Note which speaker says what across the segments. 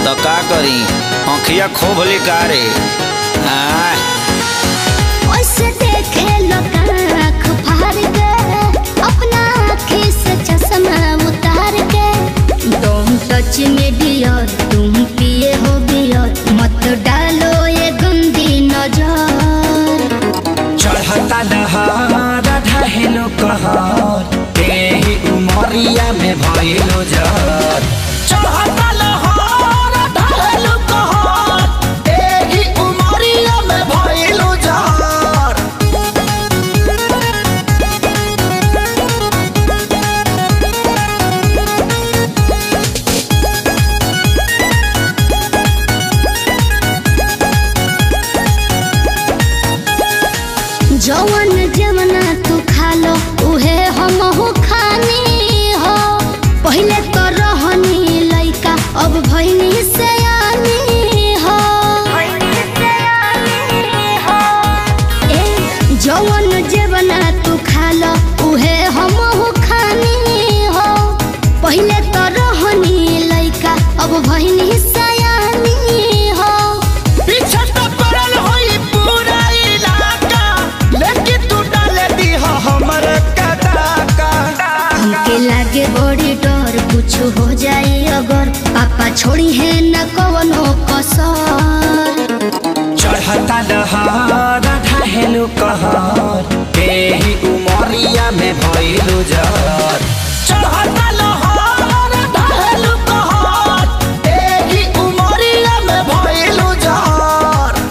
Speaker 1: तो का करी आँखिया खोब लिकारे
Speaker 2: ओसे देखे लोग आँख फाड़ के अपना आँखी से चश्मा उतार के तुम टच में डियर तुम पिए हो बियर मत डालो ये गंदी नजर
Speaker 3: चढ़ता दहार ढहेलो कहर तेही उमरिया में भइलो जर चढ़ता लहर ढहेलो कहर तेही उमरिया में भइलो जर
Speaker 2: जवन जवना तू खा लो उहे हमहू खानी हो पहले तो रहनी लइका अब भइनी सयानी हो ए जवन जवना तू खा लो उहे हमहू खानी हो पहले तो रहनी लइका अब भइनी सयानी हो
Speaker 3: पीछे तो पड़ल होई पूरा इलाका लेकिन तू डाले दी हमर कदाका
Speaker 2: हमके लागे बड़ी डर कुछ हो जाए अगर पापा छोड़ी है न कवनो कसर
Speaker 3: चढ़ता दहार ढहेलो कहर तेही उमरिया में भइलो जर चढ़ता लहर ढहेलो कहर तेही उमरिया में भइलो जर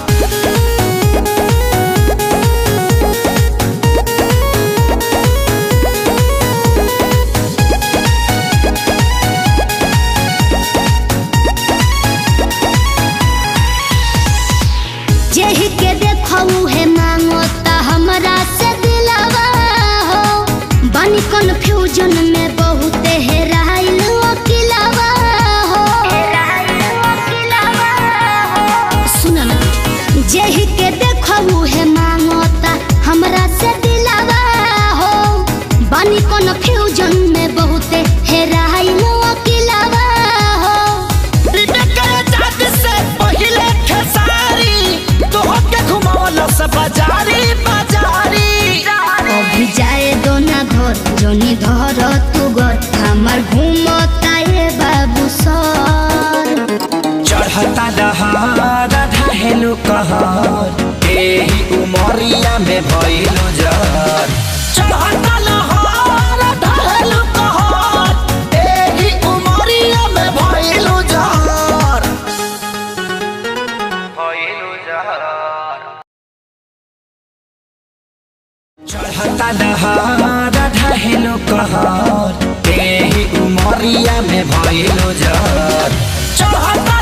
Speaker 2: जेहि के देखऊ है मांगो ता हमरा से दिलावा हो बनी कन्फ्यूजन में बहुत हेराइल अकेलावा हो सुन ना जेहि के देखऊ है मांगो ता हमरा से दिलावा हो बनी कन्फ्यूजन में बहुत हेराइल अकेलावा हो
Speaker 3: बाजारी बाजारी
Speaker 2: अभी जाए दो ना घर जोनी धर तू घर हमार घूमता ये बाबू सर
Speaker 3: चढ़ता दहार ढहेलो कहर तेही उमरिया में भइलो जर चढ़ता लहर ढहेलो कहर तेही उमरिया में भइलो जर चढ़ता दहार ढहेलो कहर तेही उमरिया में भइलो जर चढ़ता